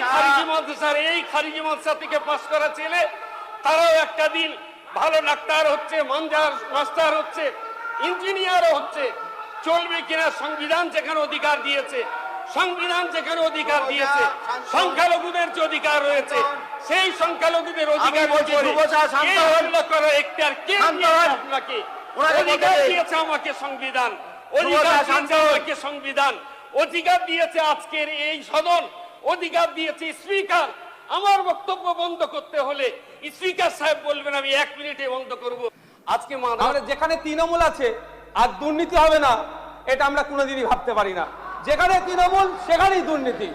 এই খারিজি মাদ্রাসা থেকে পাশ করা ছেলে তারাও একটা দিন ভালো ডাক্তার হচ্ছে, মাস্টার হচ্ছে, ইঞ্জিনিয়ারও হচ্ছে। চলবে কিনা? সংবিধান যেখানে অধিকার দিয়েছে, সংখ্যালঘুদের যে অধিকার রয়েছে, সেই সংখ্যালঘুদের অধিকার করার এখতিয়ার কে দিয়েছে আপনাকে? অধিকার দিয়েছে আমাকে সংবিধান, অধিকার দিয়েছে আজকের এই সদন, অধিকার দিয়েছে স্পিকার। আমার বক্তব্য বন্ধ করতে হলে স্পিকার সাহেব বলবেন আমি 1 মিনিটে বন্ধ করব। আজকে যেখানে তৃণমূল আছে আর দুর্নীতি হবে না, এটা আমরা কোনোদিনই ভাবতে পারি না। যেখানে তৃণমূল সেখানেই দুর্নীতি,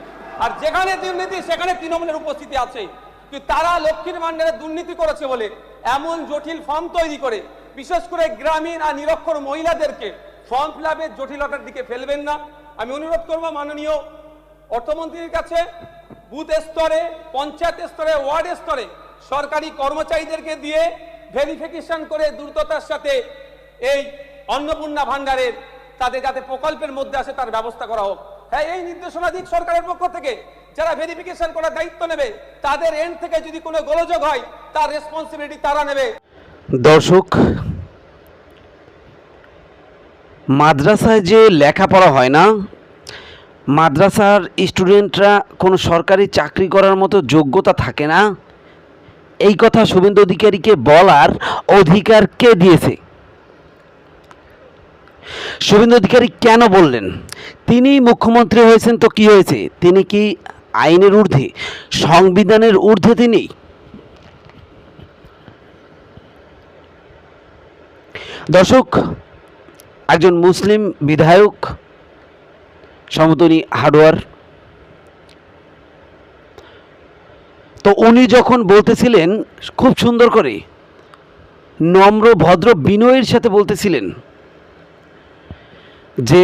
আর যেখানে দুর্নীতি সেখানে তৃণমূলের উপস্থিতি আছে। কিন্তু তারা লক্ষ্মীর ভান্ডারে দুর্নীতি করেছে বলে এমন জটিল ফর্ম তৈরি করে, বিশেষ করে গ্রামীণ আর নিরক্ষর মহিলাদেরকে ফর্ম ফিল আপের জটিলতার দিকে ফেলবেন না। আমি অনুরোধ করব মাননীয় অর্থমন্ত্রীর কাছে, বুথ স্তরে, পঞ্চায়েত স্তরে, ওয়ার্ড স্তরে সরকারি কর্মচারীদেরকে দিয়ে ভেরিফিকেশন করে দ্রুততার সাথে এই অন্নপূর্ণা ভান্ডারের তাদের যাতে প্রকল্পের মধ্যে আসে তার ব্যবস্থা করা হোক। হ্যাঁ, এই নির্দেশনা দিক সরকারের পক্ষ থেকে। যারা ভেরিফিকেশন করার দায়িত্ব নেবে তাদের এন্ড থেকে যদি কোনো গোলযোগ হয় তার রেসপন্সিবিলিটি তারা নেবে। দর্শক, মাদ্রাসায় যে লেখাপড়া হয় না, মাদ্রাসার স্টুডেন্টরা কোনো সরকারি চাকরি করার মতো যোগ্যতা থাকে না, এই কথা শুভেন্দু অধিকারীকে বলার অধিকার কে দিয়েছে? শুভেন্দু অধিকারী কেন বললেন? তিনি মুখ্যমন্ত্রী হয়েছেন তো কি হয়েছে? তিনি কি আইনের ঊর্ধ্বে, সংবিধানের ঊর্ধ্বে? তিনি দর্শক, একজন মুসলিম বিধায়ক সমতনী হাডোয়ার, তো উনি যখন বলতেছিলেন খুব সুন্দর করে, নম্র ভদ্র বিনয়ের সাথে বলতেছিলেন যে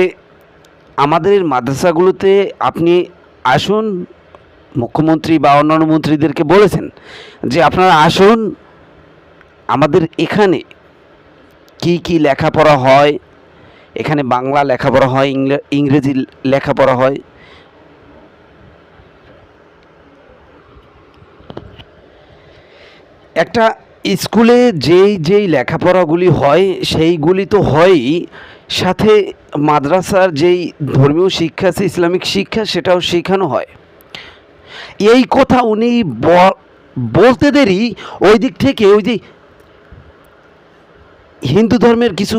আমাদের মাদ্রাসাগুলোতে আপনি আসুন, মুখ্যমন্ত্রী বা অন্যান্য মন্ত্রীদেরকে বলেছেন যে আপনারা আসুন, আমাদের এখানে কি কি লেখাপড়া হয়, এখানে বাংলা লেখাপড়া হয়, ইংরেজি লেখাপড়া হয়। একটা স্কুলে যেই লেখাপড়াগুলি হয় সেইগুলি তো হয়ই, সাথে মাদ্রাসার যেই ধর্মীয় শিক্ষা আছে, ইসলামিক শিক্ষা, সেটাও শেখানো হয়। এই কথা উনি বলতে দেরি ওই দিক থেকে ওই যে হিন্দু ধর্মের কিছু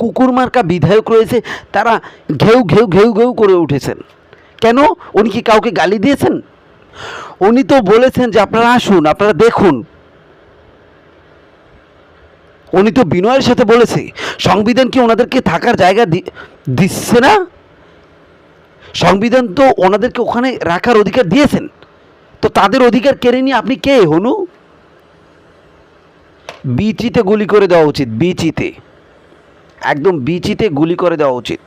কুকুর মার্কা বিধায়ক রয়েছে, তারা ঘেউ ঘেউ ঘেউ ঘেউ করে উঠেছেন। কেন? উনি কি কাউকে গালি দিয়েছেন? উনি তো বলেছেন যে আপনারা আসুন, আপনারা দেখুন। উনি তো বিনয়ের সাথে বলেছে, সংবিধান কি ওনাদেরকে থাকার জায়গা দিচ্ছে না? সংবিধান তো ওনাদেরকে ওখানে রাখার অধিকার দিয়েছেন, তো তাদের অধিকার কেড়ে নিয়ে আপনি কে হনু? বিচিতে গুলি করে দেওয়া উচিত, বিচিতে, একদম বিচিতে গুলি করে দেওয়া উচিত।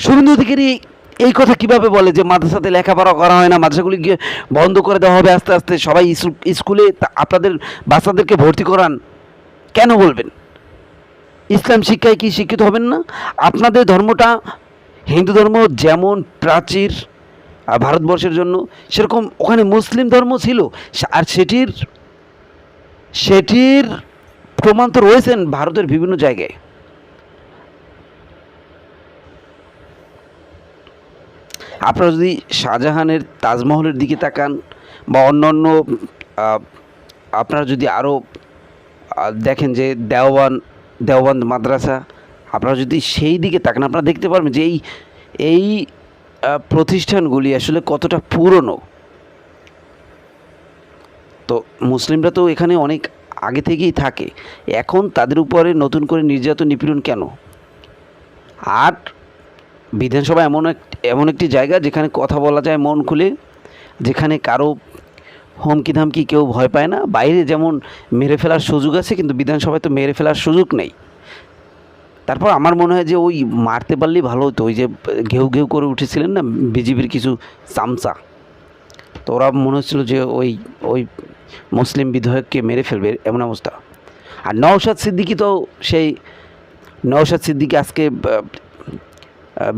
শুভেন্দু অধিকারী এই কথা কিভাবে বলে যে মাদ্রাসাতে লেখাপড়া করা হয় না, মাদ্রাসাগুলি গিয়ে বন্ধ করে দেওয়া হবে আস্তে আস্তে, সবাই স্কুলে আপনাদের বাচ্চাদেরকে ভর্তি করান? কেন বলবেন? ইসলাম শিক্ষায় কি শিক্ষিত হবেন না? আপনাদের ধর্মটা, হিন্দু ধর্ম যেমন প্রাচীর ভারতবর্ষের জন্য, সেরকম ওখানে মুসলিম ধর্ম ছিল, আর সেটির প্রমাণ তো রয়েছেন ভারতের বিভিন্ন জায়গায়। আপনারা যদি শাহজাহানের তাজমহলের দিকে তাকান, বা অন্যান্য আপনারা যদি আরও দেখেন যে দেওবন্দ মাদ্রাসা, আপনারা যদি সেই দিকে তাকান, আপনারা দেখতে পারবেন যে এই প্রতিষ্ঠানগুলি আসলে কতটা পুরনো। তো মুসলিমরা তো এখানে অনেক আগে থেকেই থাকে, এখন তাদের উপরে নতুন করে নির্যাতন নিপীড়ন কেন? আর বিধানসভা এমন একটি জায়গা যেখানে কথা বলা যায় মন খুলে, যেখানে কারো হুমকি ধামকি কেউ ভয় পায় না। বাইরে যেমন মেরে ফেলার সুযোগ আছে, কিন্তু বিধানসভায় তো মেরে ফেলার সুযোগ নেই। তারপর আমার মনে হয় যে ওই মারতে পারলেই ভালো হতো। ওই যে ঘেউ ঘেউ করে উঠেছিলেন না বিজেপির কিছু চামচা, তো ওরা মনে হচ্ছিল যে ওই মুসলিম বিধায়ককে মেরে ফেলবে, এমন অবস্থা। আর নওশাদ সিদ্দিকী তো সেই নওশাদ সিদ্দিকী আজকে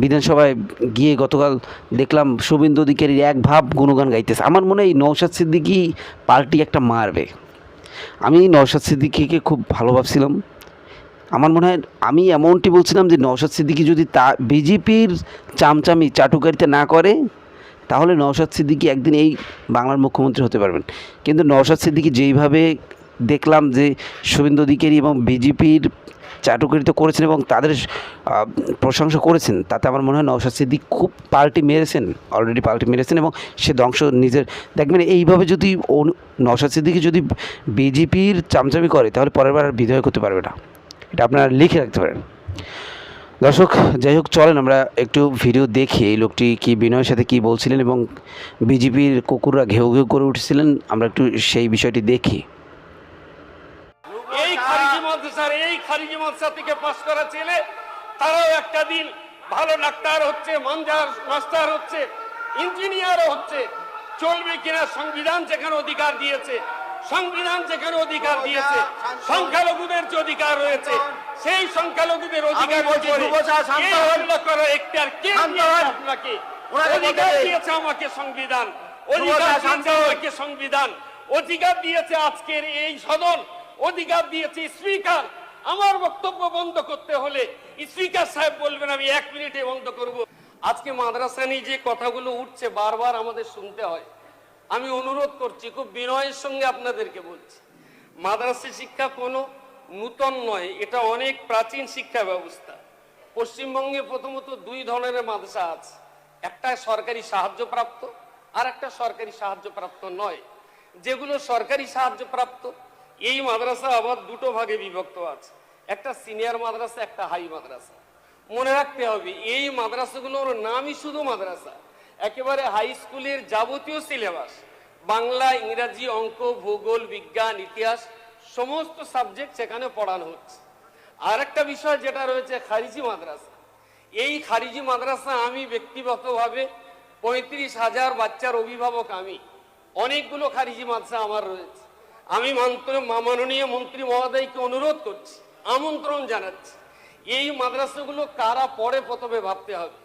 বিধানসভায় গিয়ে গতকাল দেখলাম শুভেন্দু অধিকারীর এক ভাব গুণগান গাইতেছে। আমার মনে হয় নওশাদ সিদ্দিকী পার্টি একটা মারবে। আমি নওশাদ সিদ্দিকীকে খুব ভালো ভাবছিলাম। আমার মনে হয় আমি এমনটি বলছিলাম যে নওশাদ সিদ্দিকী যদি বিজেপির চামচামি চাটুকারিতা না করে তাহলে নওশাদ সিদ্দিকী একদিন এই বাংলার মুখ্যমন্ত্রী হতে পারবেন। কিন্তু নওশাদ সিদ্দিকী যেইভাবে দেখলাম যে শুভেন্দু অধিকারী এবং বিজেপির চাটুকারিতা করেছেন এবং তাদের প্রশংসা করেছেন, তাতে আমার মনে হয় নওশাদ সিদ্দিকী খুব পাল্টি মেরেছেন, অলরেডি পাল্টি মেরেছেন এবং সে ধ্বংস নিজের দেখবেন। এইভাবে যদি নওশাদ সিদ্দিকী যদি বিজেপির চামচামি করে তাহলে পরের বার আর বিধায়ক হতে পারবে না। এটা আপনারা লিখে রাখতে পারেন। দর্শক, যাই হোক, চলেন আমরা একটু ভিডিও দেখি এই লোকটি কি বিনয়ের সাথে কি বলছিলেন এবং বিজেপির কুকুররা ঘেউ ঘেউ করে উঠছিলেন। আমরা একটু সেই বিষয়টি দেখি। এই খারিজি মাদ্রাসা থেকে পাশ করা ছেলে তারাও একটা দিন ভালো ডাক্তার হচ্ছে, মাস্টার হচ্ছে, ইঞ্জিনিয়ারও হচ্ছে। চলবে কিনা সংবিধান যেখানে অধিকার দিয়েছে, সংখ্যালঘুদের যে অধিকার রয়েছে, সেই সংখ্যালঘুদের অধিকার করার এখতিয়ার কে দিয়েছে আপনাকে? অধিকার দিয়েছে আমাকে সংবিধান, অধিকার দিয়েছে আজকের এই সদন, অধিকার দিয়েছে স্পিকার। আমার বক্তব্য বন্ধ করতে হলে স্পিকার সাহেব বলবেন আমি 1 মিনিটে বন্ধ করব। আজকে মাদ্রাসা নিয়ে যে কথাগুলো উঠছে বারবার আমাদের শুনতে হয়। আমি অনুরোধ করছি, খুব বিনয়ের সঙ্গে আপনাদেরকে বলছি, মাদ্রাসা শিক্ষা কোনো নূতন নয়, এটা অনেক প্রাচীন শিক্ষা ব্যবস্থা। পশ্চিমবঙ্গে প্রথমত 2 ধরনের মাদ্রাসা আছে, একটা সরকারি সাহায্যপ্রাপ্ত আর একটা সরকারি সাহায্যপ্রাপ্ত নয়। যেগুলো সরকারি সাহায্যপ্রাপ্ত এই মাদ্রাসা আবার 2 ভাগে বিভক্ত আছে, একটা সিনিয়র মাদ্রাসা, একটা হাই মাদ্রাসা। মনে রাখতে হবে এই মাদ্রাসাগুলোর নামই শুধু মাদ্রাসা, একেবারে হাই স্কুলের যাবতীয় সিলেবাস, বাংলা, ইংরাজি, অঙ্ক, ভূগোল, বিজ্ঞান, ইতিহাস সমস্ত সাবজেক্ট সেখানে পড়ানো হচ্ছে। আর একটা বিষয় যেটা রয়েছে খারিজি মাদ্রাসা। এই খারিজি মাদ্রাসা আমি ব্যক্তিগতভাবে 35,000 বাচ্চার অভিভাবক, আমি অনেকগুলো খারিজি মাদ্রাসা আমার রয়েছে। আমি মাননীয় মন্ত্রী মহোদয়কে অনুরোধ করছি, আমন্ত্রণ জানাচ্ছি, এই মাদ্রাসাগুলো কারা পড়ে প্রথমে ভাবতে হবে।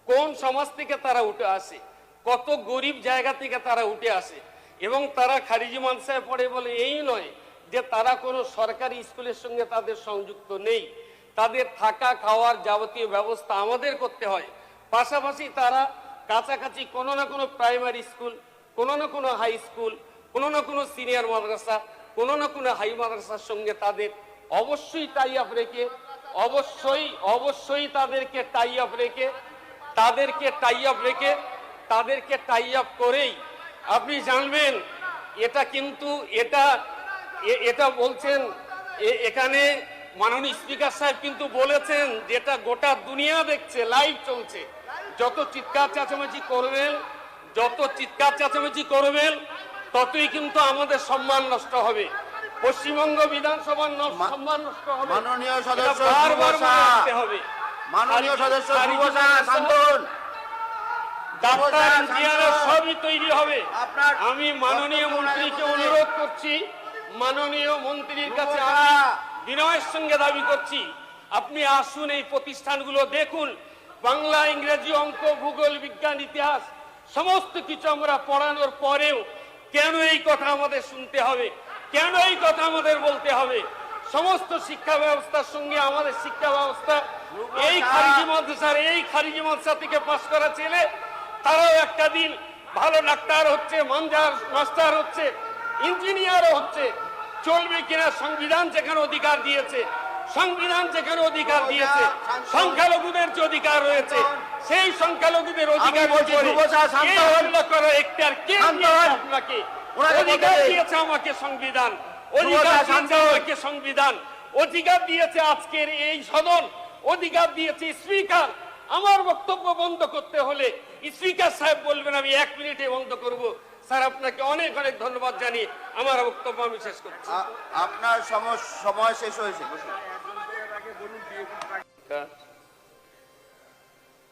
কোন সমাজ থেকে তারা উঠে আসে, কত গরিব জায়গা থেকে তারা উঠে আসে, এবং তারা খারিজি মাদ্রাসায় পড়ে বলে এই নয় যে তারা কোনো সরকারি স্কুলের সঙ্গে তাদের সংযুক্ত নেই। তাদের থাকা খাওয়ার যাবতীয় ব্যবস্থা আমাদের করতে হয়। পাশাপাশি তারা কাছাকাছি কোনো না কোনো প্রাইমারি স্কুল, কোনো না কোনো হাই স্কুল, কোনো না কোনো সিনিয়র মাদ্রাসা, কোনো না কোনো হাই মাদ্রাসার সঙ্গে তাদের অবশ্যই টাই আপ রেখে, অবশ্যই তাদেরকে টাই আপ করেই আপনি জানবেন। এটা কিন্তু এটা বলছেন এখানে মাননীয় স্পিকার সাহেব কিন্তু বলেছেন যেটা গোটা দুনিয়া দেখছে, লাইভ চলছে। যত চিৎকার চেঁচামেচি করবেন ততই কিন্তু আমাদের সম্মান নষ্ট হবে, পশ্চিমবঙ্গ বিধানসভার সম্মান নষ্ট হবে। মাননীয় সদস্য হবে ডাক্তার ইঞ্জিনিয়ার সবই তৈরি হবে। আমি মাননীয় মন্ত্রীকে অনুরোধ করছি, মাননীয় মন্ত্রীর কাছে আমি বিনয়ের সঙ্গে দাবি করছি, আপনি আসুন, এই প্রতিষ্ঠানগুলো দেখুন। বাংলা, ইংরেজি, অঙ্ক, ভূগোল, বিজ্ঞান, ইতিহাস সমস্ত কিছু আমরা পড়ানোর পরেও কেন এই কথা আমাদের শুনতে হবে, কেন এই কথা আমাদের বলতে হবে? সমস্ত শিক্ষা ব্যবস্থার সঙ্গে আমাদের শিক্ষা ব্যবস্থা এই খারিজি মাদ্রাসা থেকে পাশ করা ছেলে তারাও একটা দিন ভালো ডাক্তার হচ্ছে, মাস্টার হচ্ছে, ইঞ্জিনিয়ারও হচ্ছে। চলবে কিনা সংবিধান যেখানে অধিকার দিয়েছে, সংখ্যালঘুদের যে অধিকার রয়েছে, সেই সংখ্যালঘুদের অধিকার করার এখতিয়ার কে দিয়েছে আপনাকে? অধিকার দিয়েছে আমাকে সংবিধান, অধিকার দিয়েছে আজকের এই সদন, অধিকার দিয়েছে স্পিকার। আমার বক্তব্য বন্ধ করতে হলে স্পিকার সাহেব বলবেন আমি 1 মিনিটে বন্ধ করব। স্যার, আপনাকে অনেক অনেক ধন্যবাদ জানিয়ে আমার বক্তব্য আমি শেষ করছি। আপনার সময় শেষ হয়েছে।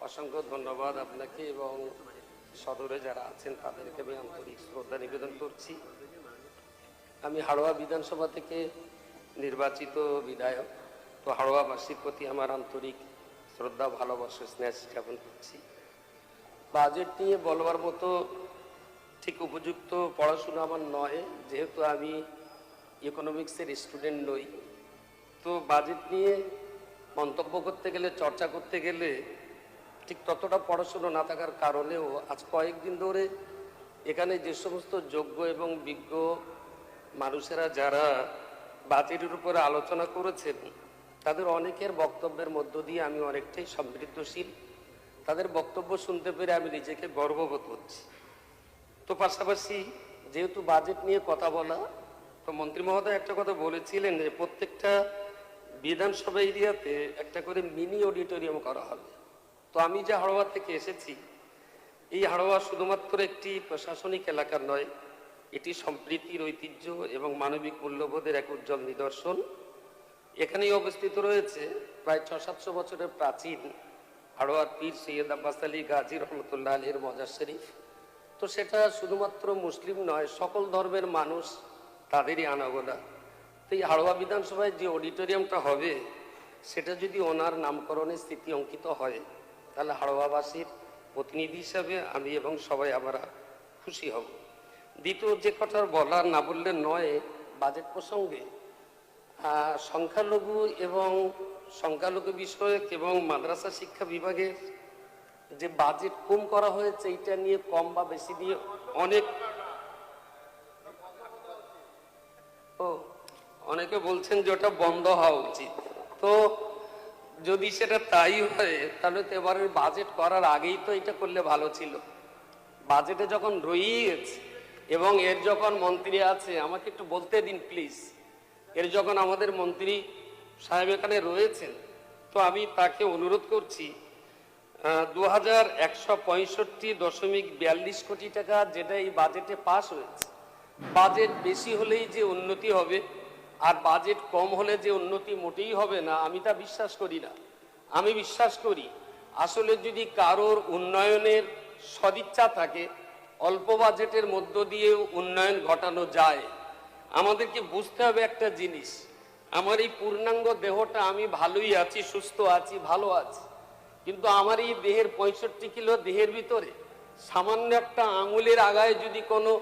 অসংখ্য ধন্যবাদ আপনাকে এবং সদরে যারা আছেন তাদেরকে আমি আন্তরিক শ্রদ্ধা নিবেদন করছি। আমি হাড়োয়া বিধানসভা থেকে নির্বাচিত বিধায়ক, তো হাড়োয়াবাসীর প্রতি আমার আন্তরিক শ্রদ্ধা ভালোবাসা স্নেহ জ্ঞাপন করছি। বাজেট নিয়ে বলবার মতো ঠিক উপযুক্ত পড়াশোনা আমার নয়, যেহেতু আমি ইকোনমিক্সের স্টুডেন্ট নই। তো বাজেট নিয়ে মন্তব্য করতে গেলে, চর্চা করতে গেলে ঠিক ততটা পড়াশুনো না থাকার কারণেও আজ কয়েকদিন ধরে এখানে যে সমস্ত যোগ্য এবং বিজ্ঞ মানুষেরা যারা বাজেটের উপরে আলোচনা করেছেন, তাদের অনেকের বক্তব্যের মধ্য দিয়ে আমি অনেকটাই সমৃদ্ধশীল। তাদের বক্তব্য শুনতে পেরে আমি নিজেকে গর্ববোধ করছি। তো পাশাপাশি যেহেতু বাজেট নিয়ে কথা বলা, তো মন্ত্রী মহোদয় একটা কথা বলেছিলেন যে প্রত্যেকটা বিধানসভা এরিয়াতে একটা করে মিনি অডিটোরিয়াম করা হবে। তো আমি যে হাড়োয়া থেকে এসেছি, এই হাড়োয়া শুধুমাত্র একটি প্রশাসনিক এলাকার নয়, এটি সম্প্রীতির ঐতিহ্য এবং মানবিক মূল্যবোধের এক উজ্জ্বল নিদর্শন। এখানেই অবস্থিত রয়েছে প্রায় 600-700 বছরের প্রাচীন হাড়োয়ার পীর সৈয়দ আব্বাস আলী গাজী রহমতুল্লাহ আলীর মজার শরীফ। তো সেটা শুধুমাত্র মুসলিম নয়, সকল ধর্মের মানুষ তাদেরই আনাগোনা। তো এই হাড়োয়া বিধানসভায় যে অডিটোরিয়ামটা হবে, সেটা যদি ওনার নামকরণে স্মৃতি অঙ্কিত হয়, তাহলে হাড়োয়াবাসীর প্রতিনিধি হিসাবে আমি এবং সবাই আমরা খুশি হব। দ্বিতীয় যে কথা বলার না বললে নয়, বাজেট প্রসঙ্গে সংখ্যালঘু এবং সংখ্যালঘু বিষয়ক এবং মাদ্রাসা শিক্ষা বিভাগের যে বাজেট কম করা হয়েছে, এটা নিয়ে কম বা বেশি নিয়ে অনেকে বলছেন যে ওটা বন্ধ হওয়া উচিত। তো যদি সেটা তাই হয়, তাহলে তো এবারের বাজেট করার আগেই তো এটা করলে ভালো ছিল। বাজেটে যখন রয়েই গেছে এবং এর যখন মন্ত্রী আছে, আমাকে একটু বলতে দিন প্লিজ, এর যখন আমাদের মন্ত্রী সাহেব এখানে রয়েছেন, তো আমি তাকে অনুরোধ করছি 2165.42 কোটি টাকা যেটা এই বাজেটে পাস হয়েছে, বাজেট বেশি হলেই যে উন্নতি হবে আর বাজেট কম হলে যে উন্নতি মোটেই হবে না, আমি তা বিশ্বাস করি না। আমি বিশ্বাস করি আসলে যদি কারোর উন্নয়নের সদিচ্ছা থাকে, অল্প বাজেটের মধ্য দিয়েও উন্নয়ন ঘটানো যায়। আমাদেরকে বুঝতে হবে একটা জিনিস, আমার এই পূর্ণাঙ্গ দেহটা, আমি ভালোই আছি, সুস্থ আছি, ভালো আছি, কিন্তু আমার এই দেহের 65 কিলো দেহের ভিতরে সামান্য একটা আঙুলের আগায় যদি কোনো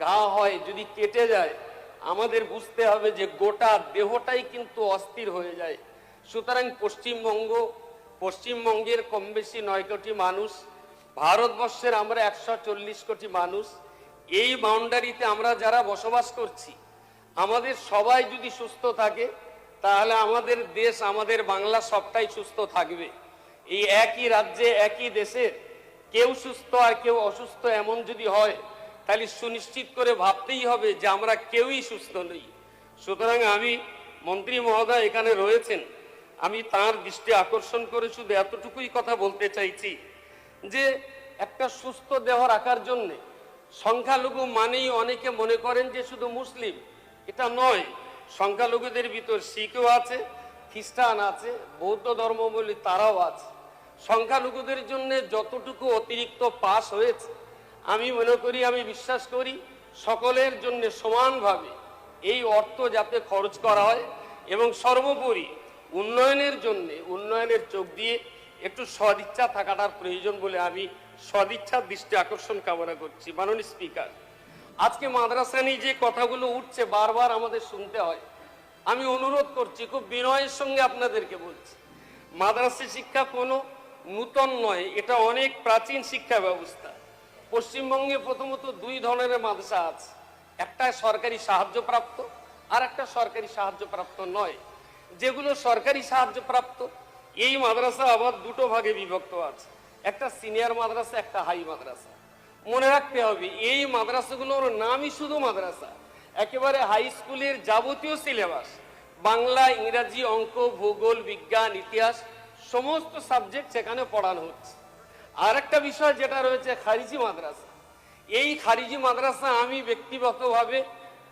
ঘা হয়, যদি কেটে যায়, আমাদের বুঝতে হবে যে গোটা দেহটাই কিন্তু অস্থির হয়ে যায়। সুতরাং পশ্চিমবঙ্গের কম বেশি 9 কোটি মানুষ, ভারতবর্ষের আমরা 140 কোটি মানুষ, এই বাউন্ডারিতে আমরা যারা বসবাস করছি, আমাদের সবাই যদি সুস্থ থাকে, তাহলে আমাদের দেশ, আমাদের বাংলা সবটাই সুস্থ থাকবে। এই একই রাজ্যে, একই দেশের কেউ সুস্থ আর কেউ অসুস্থ এমন যদি হয়, তাহলে সুনিশ্চিত করে ভাবতেই হবে যে আমরা কেউই সুস্থ নই। সুতরাং আমি, মন্ত্রী মহোদয় এখানে রয়েছেন, আমি তার দৃষ্টি আকর্ষণ করে শুধু এতটুকুই কথা বলতে চাইছি যে একটা সুস্থ দেহ রাখার জন্য সংখ্যালঘু মানেই অনেকে মনে করেন যে শুধু মুসলিম, এটা নয়। সংখ্যালঘুদের ভিতর শিখও আছে, খ্রিস্টান আছে, বৌদ্ধ ধর্মাবলম্বী তারাও আছে। সংখ্যালঘুদের জন্য যতটুকু অতিরিক্ত পাস হয়েছে, আমি মনে করি, আমি বিশ্বাস করি সকলের জন্য সমানভাবে এই অর্থ যাতে খরচ করা হয় এবং সর্বোপরি উন্নয়নের জন্য, উন্নয়নের চোখ দিয়ে একটু সদিচ্ছা থাকাটার প্রয়োজন বলে আমি সদিচ্ছার দৃষ্টি আকর্ষণ কামনা করছি। মাননীয় স্পিকার, আজকে মাদ্রাসা নিয়ে যে কথাগুলো উঠছে বারবার আমাদের শুনতে হয়, আমি অনুরোধ করছি, খুব বিনয়ের সঙ্গে আপনাদেরকে বলছি, মাদ্রাসা শিক্ষা কোনো নূতন নয়, এটা অনেক প্রাচীন শিক্ষা ব্যবস্থা। পশ্চিমবঙ্গে প্রথমত 2 ধরনের মাদ্রাসা আছে, একটা সরকারি সাহায্যপ্রাপ্ত আর একটা সরকারি সাহায্যপ্রাপ্ত নয়। যেগুলো সরকারি সাহায্যপ্রাপ্ত, এই মাদ্রাসা আবার 2 ভাগে বিভক্ত আছে, একটা সিনিয়র মাদ্রাসা, একটা হাই মাদ্রাসা। মনে রাখতে হবে এই মাদ্রাসাগুলোর নামই শুধু মাদ্রাসা, একেবারে হাই স্কুলের যাবতীয় সিলেবাস, বাংলা, ইংরাজি, অঙ্ক, ভূগোল, বিজ্ঞান, ইতিহাস, সমস্ত সাবজেক্ট সেখানে পড়ানো হচ্ছে। আর একটা বিষয় যেটা রয়েছে খারিজি মাদ্রাসা। এই খারিজি মাদ্রাসা আমি ব্যক্তিগতভাবে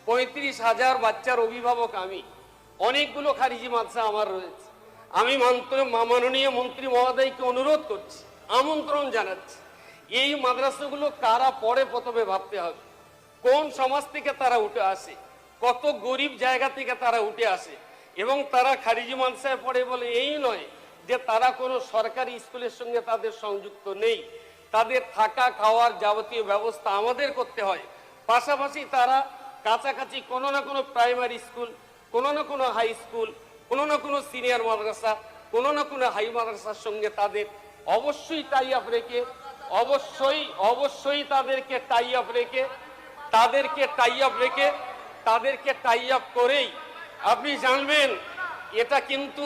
35,000 বাচ্চার অভিভাবক, আমি অনেকগুলো খারিজি মাদ্রাসা আমার রয়েছে। আমি মাননীয় মন্ত্রী মহোদয়কে অনুরোধ করছি, আমন্ত্রণ জানাচ্ছি, এই মাদ্রাসাগুলো কারা পড়ে প্রথমে ভাবতে হবে, কোন সমাজ থেকে তারা উঠে আসে, কত গরিব জায়গা থেকে তারা উঠে আসে, এবং তারা খারিজি মাদ্রাসায় পড়ে বলে এই নয় যে তারা কোনো সরকারি স্কুলের সঙ্গে তাদের সংযুক্ত নেই, তাদের থাকা খাওয়ার যাবতীয় ব্যবস্থা আমাদের করতে হয়। পাশাপাশি তারা কাছাকাছি কোনো না কোনো প্রাইমারি স্কুল, কোনো না কোনো হাই স্কুল, কোনো না কোনো সিনিয়র মাদ্রাসা, কোনো না কোনো হাই মাদ্রাসার সঙ্গে তাদের অবশ্যই টাই আপ রেখে অবশ্যই তাদেরকে টাই আপ করেই আপনি জানবেন। এটা কিন্তু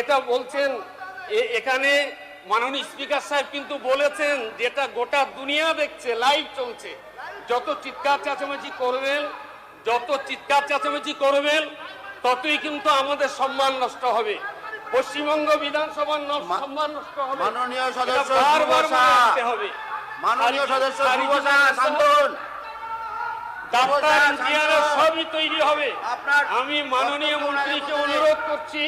এটা বলছেন এখানে মাননীয় স্পিকার সাহেব কিন্তু বলেছেন যেটা গোটা দুনিয়া দেখছে, লাইভ চলছে। যত চিৎকার চেঁচামেচি করবেন ততই কিন্তু আমাদের সম্মান নষ্ট হবে, পশ্চিমবঙ্গ বিধানসভার সম্মান নষ্ট হবে। মাননীয় সদস্য এটা বারবার ধ্রুব মনে সাহা, রাখতে হবে। মাননীয় সদস্য ধ্রুব সাহা, শান্তন। ডাক্তার ইঞ্জিনিয়ার সবই তৈরি হবে। আপনার- আমি মাননীয় মন্ত্রীকে অনুরোধ করছি,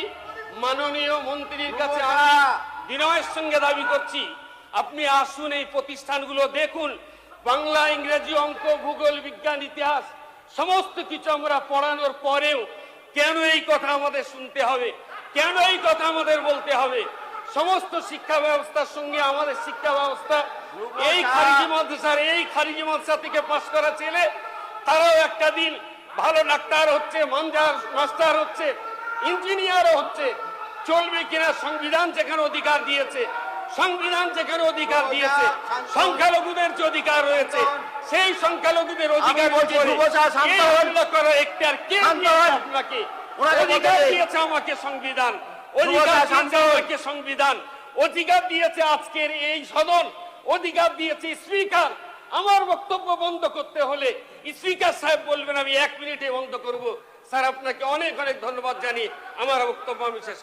মাননীয় মন্ত্রীর কাছে ধ্রুব আমি সাহা। বিনয়ের সঙ্গে দাবি করছি, আপনি আসুন এই প্রতিষ্ঠানগুলো দেখুন। বাংলা, ইংরেজি, অঙ্ক, ভূগোল, বিজ্ঞান, ইতিহাস সমস্ত কিছু আমরা পড়ানোর পরেও কেন এই কথা আমাদের শুনতে হবে, কেন এই কথা আমাদের বলতে হবে? সমস্ত শিক্ষা ব্যবস্থার সঙ্গে আমাদের শিক্ষা ব্যবস্থা এই খারিজি মাদ্রাসা থেকে পাশ করা ছেলে তারাও একটা দিন ভালো ডাক্তার হচ্ছে, মাস্টার হচ্ছে, ইঞ্জিনিয়ারও হচ্ছে। চলবে কিনা? সংবিধান যেখানে অধিকার দিয়েছে, সংখ্যালঘুদের যে অধিকার রয়েছে, সেই সংখ্যালঘুদের অধিকার বলছি, ধ্রুব সাহা, শান্ত হন। শান্ত হন। আপনাকে ওনাকে বলতে অধিকার দিন। দিয়েছে আমাকে সংবিধান, ধ্রুব সাহা, শান্ত হন। অধিকার দিয়েছে আজকের এই সদন, অধিকার দিয়েছে স্পিকার। আমার বক্তব্য বন্ধ করতে হলে স্পিকার সাহেব বলবেন আমি 1 মিনিটে বন্ধ করব। স্যার, আপনাকে অনেক অনেক ধন্যবাদ জানিয়ে আমার বক্তব্য আমি শেষ